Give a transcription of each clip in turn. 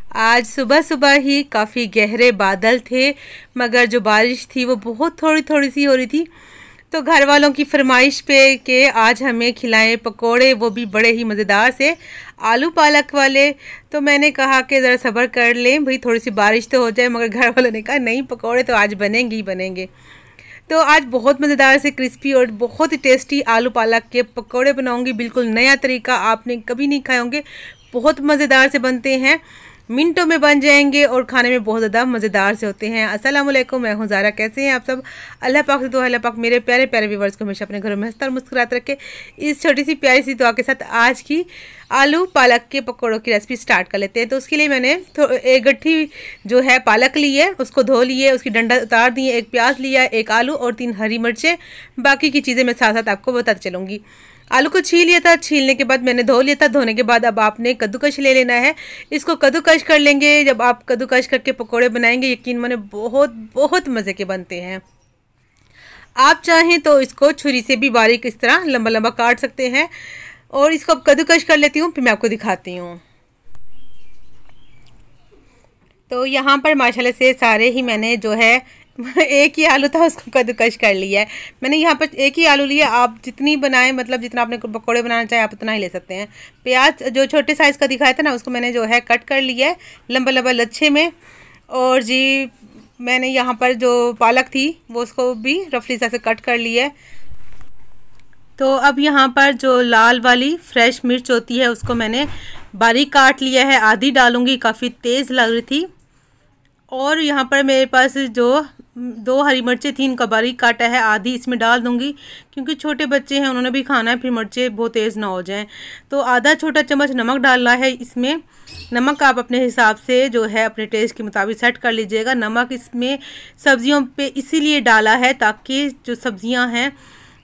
आज सुबह सुबह ही काफ़ी गहरे बादल थे, मगर जो बारिश थी वो बहुत थोड़ी थोड़ी सी हो रही थी। तो घर वालों की फरमाइश पे कि आज हमें खिलाएं पकोड़े, वो भी बड़े ही मज़ेदार से आलू पालक वाले। तो मैंने कहा कि ज़रा सब्र कर लें भाई, थोड़ी सी बारिश तो हो जाए। मगर घर वालों ने कहा नहीं, पकोड़े तो आज बनेंगे ही बनेंगे। तो आज बहुत मज़ेदार से क्रिस्पी और बहुत ही टेस्टी आलू पालक के पकोड़े बनाऊंगी। बिल्कुल नया तरीका, आपने कभी नहीं खाए होंगे। बहुत मज़ेदार से बनते हैं, मिनटों में बन जाएंगे और खाने में बहुत ज़्यादा मज़ेदार से होते हैं। अस्सलाम वालेकुम, मैं हूँ ज़ारा। कैसे हैं आप सब? अल्लाह पाक से दुआ, अल्लाह पाक मेरे प्यारे प्यारे व्यूवर्स को हमेशा अपने घरों में हंसता और मुस्कुराते रखे। इस छोटी सी प्यारी सी दुआ के साथ आज की आलू पालक के पकौड़ों की रेसिपी स्टार्ट कर लेते हैं। तो उसके लिए मैंने एक गट्ठी जो है पालक ली है, उसको धो लिए, उसकी डंडा उतार दिए, एक प्याज लिया, एक आलू और 3 हरी मिर्चें। बाकी की चीज़ें मैं साथ साथ आपको बताती चलूँगी। आलू को छील लिया था, छीलने के बाद मैंने धो लिया था। धोने के बाद अब आपने कद्दूकश ले लेना है। इसको कद्दूकश कर लेंगे। जब आप कद्दूकश करके पकोड़े बनाएंगे, यकीन माने बहुत बहुत मज़े के बनते हैं। आप चाहें तो इसको छुरी से भी बारीक इस तरह लंबा लंबा काट सकते हैं। और इसको अब कद्दूकश कर लेती हूँ, फिर मैं आपको दिखाती हूँ। तो यहाँ पर माशाल्लाह से सारे ही मैंने जो है एक ही आलू था, उसको कद्दूकश कर लिया है। मैंने यहाँ पर एक ही आलू लिया। आप जितनी बनाएं, मतलब जितना आपने पकौड़े बनाना चाहे आप उतना ही ले सकते हैं। प्याज जो छोटे साइज़ का दिखाया था ना, उसको मैंने जो है कट कर लिया है लंबा लंबा लच्छे में। और जी मैंने यहाँ पर जो पालक थी वो उसको भी रफली सा से कट कर लिया है। तो अब यहाँ पर जो लाल वाली फ्रेश मिर्च होती है उसको मैंने बारीक काट लिया है, आधी डालूंगी, काफ़ी तेज़ लग रही थी। और यहाँ पर मेरे पास जो 2 हरी मिर्चें थी, इनका बारीक काटा है, आधी इसमें डाल दूंगी क्योंकि छोटे बच्चे हैं, उन्होंने भी खाना है, फिर मिर्चें बहुत तेज़ ना हो जाएं। तो आधा छोटा चम्मच नमक डालना है इसमें। नमक आप अपने हिसाब से जो है अपने टेस्ट के मुताबिक सेट कर लीजिएगा। नमक इसमें सब्जियों पे इसीलिए डाला है ताकि जो सब्जियां हैं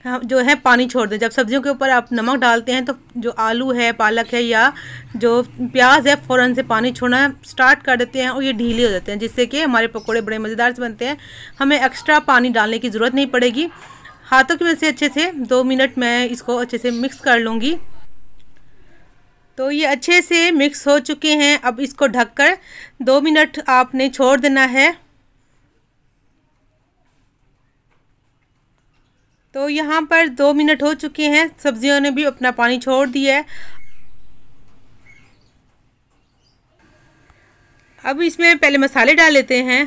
जो है पानी छोड़ दें। जब सब्जियों के ऊपर आप नमक डालते हैं तो जो आलू है, पालक है या जो प्याज है, फ़ौरन से पानी छोड़ना स्टार्ट कर देते हैं और ये ढीले हो जाते हैं, जिससे कि हमारे पकोड़े बड़े मज़ेदार से बनते हैं। हमें एक्स्ट्रा पानी डालने की ज़रूरत नहीं पड़ेगी। हाथों की मदद से अच्छे से 2 मिनट मैं इसको अच्छे से मिक्स कर लूँगी। तो ये अच्छे से मिक्स हो चुके हैं। अब इसको ढककर 2 मिनट आपने छोड़ देना है। तो यहाँ पर 2 मिनट हो चुके हैं, सब्जियों ने भी अपना पानी छोड़ दिया है। अब इसमें पहले मसाले डाल लेते हैं।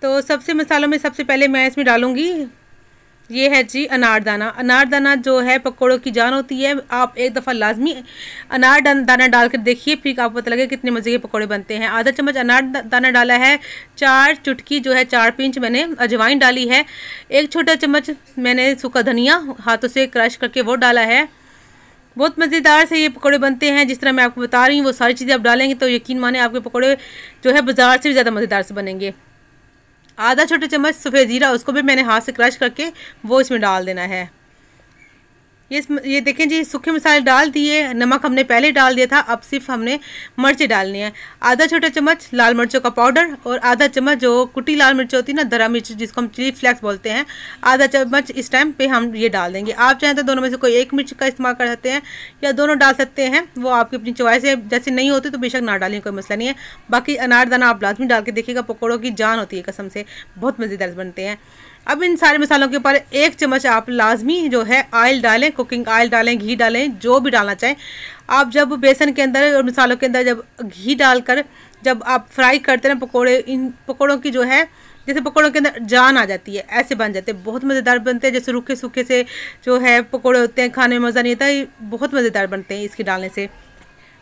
तो सबसे मसालों में सबसे पहले मैं इसमें डालूंगी, ये है जी अनारदाना। अनारदाना जो है पकोड़ों की जान होती है। आप एक दफ़ा लाजमी अनारदाना डाल कर देखिए, फिर आपको पता लगे कितने मज़े के पकोड़े बनते हैं। आधा चम्मच अनारदाना डाला है, 4 चुटकी जो है 4 पिंच मैंने अजवाइन डाली है, 1 छोटा चम्मच मैंने सूखा धनिया हाथों से क्रश करके वो डाला है। बहुत मज़ेदार से ये पकोड़े बनते हैं। जिस तरह मैं आपको बता रही हूँ वो सारी चीज़ें आप डालेंगे तो यकीन माने आपके पकोड़े जो है बाज़ार से भी ज़्यादा मज़ेदार से बनेंगे। आधा छोटा चम्मच सफ़ेद ज़ीरा, उसको भी मैंने हाथ से क्रश करके वो इसमें डाल देना है। ये देखें जी, सूखे मसाले डाल दिए, नमक हमने पहले डाल दिया था, अब सिर्फ हमने मिर्चें डालनी है। आधा छोटा चम्मच लाल मिर्चों का पाउडर और आधा चम्मच जो कुटी लाल मिर्च होती है ना, दरा मिर्च जिसको हम चिली फ्लेक्स बोलते हैं, आधा चम्मच इस टाइम पे हम ये डाल देंगे। आप चाहें तो दोनों में से कोई एक मिर्च का इस्तेमाल कर सकते हैं या दोनों डाल सकते हैं, वो आपकी अपनी चॉइस है। जैसे नहीं होती तो बेशक ना डालें, कोई मसला नहीं है। बाकी अनारदाना आप लाजमी डाल के देखिएगा, पकौड़ों की जान होती है कसम से, बहुत मज़ेदार बनते हैं। अब इन सारे मसालों के ऊपर 1 चम्मच आप लाजमी जो है ऑयल डालें, कुकिंग ऑयल डालें, घी डालें, जो भी डालना चाहें आप। जब बेसन के अंदर और मसालों के अंदर जब घी डालकर जब आप फ्राई करते हैं पकोड़े, इन पकोड़ों की जो है जैसे पकोड़ों के अंदर जान आ जाती है, ऐसे बन जाते हैं, बहुत मज़ेदार बनते हैं। जैसे रूखे सूखे से जो है पकोड़े होते हैं, खाने में मज़ा नहीं आता, बहुत मज़ेदार बनते हैं इसके डालने से।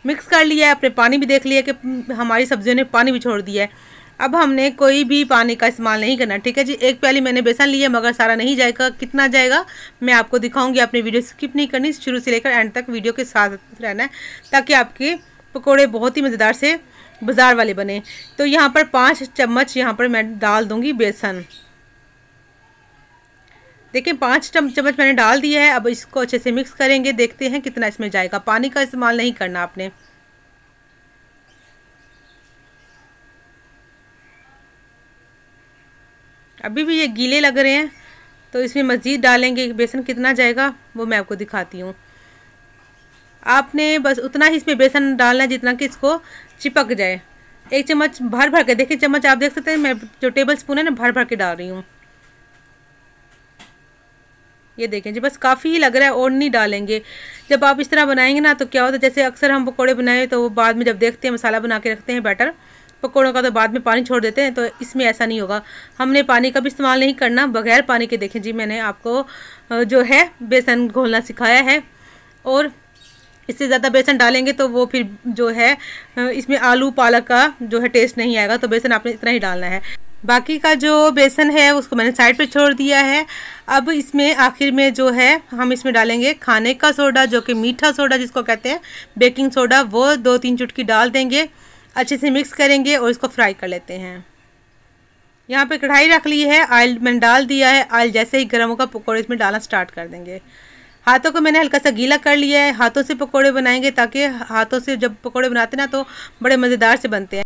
मिक्स कर लिया है, अपने पानी भी देख लिया कि हमारी सब्जियों ने पानी भी छोड़ दिया है। अब हमने कोई भी पानी का इस्तेमाल नहीं करना, ठीक है जी। 1 प्याली मैंने बेसन लिया, मगर सारा नहीं जाएगा। कितना जाएगा मैं आपको दिखाऊंगी। आपने वीडियो स्किप नहीं करनी, शुरू से लेकर एंड तक वीडियो के साथ रहना है ताकि आपके पकोड़े बहुत ही मज़ेदार से बाज़ार वाले बने। तो यहाँ पर 5 चम्मच यहाँ पर मैं डाल दूँगी बेसन। देखिए 5 चम्मच मैंने डाल दिया है। अब इसको अच्छे से मिक्स करेंगे, देखते हैं कितना इसमें जाएगा। पानी का इस्तेमाल नहीं करना आपने। अभी भी ये गीले लग रहे हैं तो इसमें मज़ीद डालेंगे। बेसन कितना जाएगा वो मैं आपको दिखाती हूँ। आपने बस उतना ही इसमें बेसन डालना है जितना कि इसको चिपक जाए। 1 चम्मच भर भर के, देखिए चम्मच आप देख सकते हैं, मैं जो टेबल स्पून है ना भर भर के डाल रही हूँ। ये देखें जी, बस काफ़ी ही लग रहा है और नहीं डालेंगे। जब आप इस तरह बनाएंगे ना तो क्या होता है, जैसे अक्सर हम पकोड़े बनाए तो बाद में जब देखते हैं मसाला बना के रखते हैं बैटर पकोड़ों का, तो बाद में पानी छोड़ देते हैं। तो इसमें ऐसा नहीं होगा, हमने पानी का भी इस्तेमाल नहीं करना, बगैर पानी के। देखें जी, मैंने आपको जो है बेसन घोलना सिखाया है, और इससे ज़्यादा बेसन डालेंगे तो वो फिर जो है इसमें आलू पालक का जो है टेस्ट नहीं आएगा। तो बेसन आपने इतना ही डालना है। बाकी का जो बेसन है उसको मैंने साइड पे छोड़ दिया है। अब इसमें आखिर में जो है हम इसमें डालेंगे खाने का सोडा, जो कि मीठा सोडा जिसको कहते हैं, बेकिंग सोडा, वो 2-3 चुटकी डाल देंगे। अच्छे से मिक्स करेंगे और इसको फ्राई कर लेते हैं। यहाँ पे कढ़ाई रख ली है, ऑयल मैंने डाल दिया है। ऑयल जैसे ही गर्म होगा पकौड़े इसमें डालना स्टार्ट कर देंगे। हाथों को मैंने हल्का सा गीला कर लिया है, हाथों से पकोड़े बनाएंगे ताकि हाथों से जब पकोड़े बनाते हैं ना तो बड़े मज़ेदार से बनते हैं।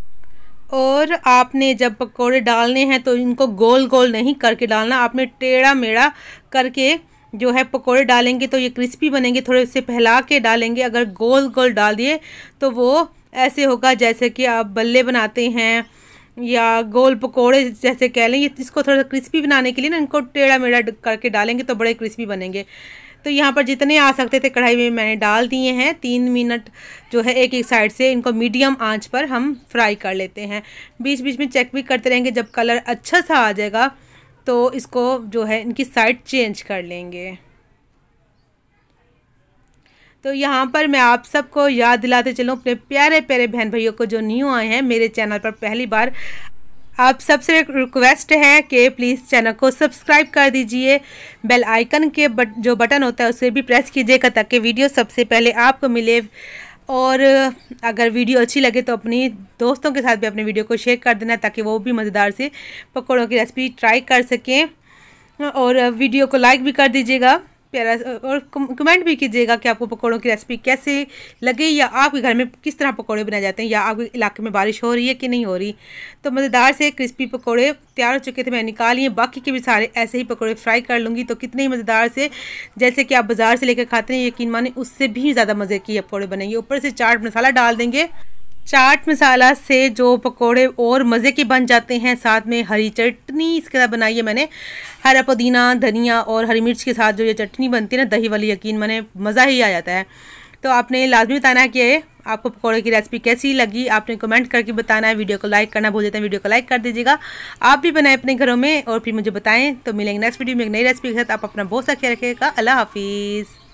और आपने जब पकोड़े डालने हैं तो इनको गोल गोल नहीं करके डालना, आपने टेढ़ा मेढ़ा करके जो है पकोड़े डालेंगे तो ये क्रिस्पी बनेंगे। थोड़े से फैला के डालेंगे, अगर गोल गोल डाल दिए तो वो ऐसे होगा जैसे कि आप बल्ले बनाते हैं या गोल पकोड़े जैसे कह लें। इसको थोड़ा क्रिस्पी बनाने के लिए ना इनको टेढ़ा मेढ़ा करके डालेंगे तो बड़े क्रिस्पी बनेंगे। तो यहाँ पर जितने आ सकते थे कढ़ाई में मैंने डाल दिए हैं। 3 मिनट जो है एक एक साइड से इनको मीडियम आंच पर हम फ्राई कर लेते हैं। बीच बीच में चेक भी करते रहेंगे, जब कलर अच्छा सा आ जाएगा तो इसको जो है इनकी साइड चेंज कर लेंगे। तो यहाँ पर मैं आप सबको याद दिलाते चलूँ, अपने प्यारे प्यारे बहन भाइयों को जो न्यू आए हैं मेरे चैनल पर पहली बार, आप सबसे रिक्वेस्ट है कि प्लीज़ चैनल को सब्सक्राइब कर दीजिए। बेल आइकन के जो बटन होता है उसे भी प्रेस कीजिएगा ताकि वीडियो सबसे पहले आपको मिले। और अगर वीडियो अच्छी लगे तो अपनी दोस्तों के साथ भी अपने वीडियो को शेयर कर देना ताकि वो भी मज़ेदार से पकौड़ों की रेसिपी ट्राई कर सकें। और वीडियो को लाइक भी कर दीजिएगा प्यारा, और कमेंट भी कीजिएगा कि आपको पकौड़ों की रेसिपी कैसे लगी, या आपके घर में किस तरह पकौड़े बनाए जाते हैं, या आपके इलाके में बारिश हो रही है कि नहीं हो रही। तो मज़ेदार से क्रिस्पी पकौड़े तैयार हो चुके थे, मैं निकाल लिए। बाकी के भी सारे ऐसे ही पकौड़े फ्राई कर लूँगी तो कितने ही मज़ेदार से, जैसे कि आप बाज़ार से लेकर खाते हैं, यकीन माने उससे भी ज़्यादा मज़े के पकौड़े बनेंगे। ऊपर से चाट मसाला डाल देंगे। चाट मसाला से जो पकोड़े और मज़े के बन जाते हैं। साथ में हरी चटनी इसके साथ बनाई है मैंने, हरा पुदीना, धनिया और हरी मिर्च के साथ जो ये चटनी बनती है ना दही वाली, यकीन माने मज़ा ही आ जाता है। तो आपने लाजमी बताना है कि आपको पकोड़े की रेसिपी कैसी लगी, आपने कमेंट करके बताना है। वीडियो को लाइक करना भूल जाते हैं, वीडियो को लाइक कर दीजिएगा। आप भी बनाएं अपने घरों में और फिर मुझे बताएं। तो मिलेंगे नेक्स्ट वीडियो में एक नई रेसिपी के साथ। आप अपना बहुत सा ख्याल रखिएगा। अल्लाह हाफिज़।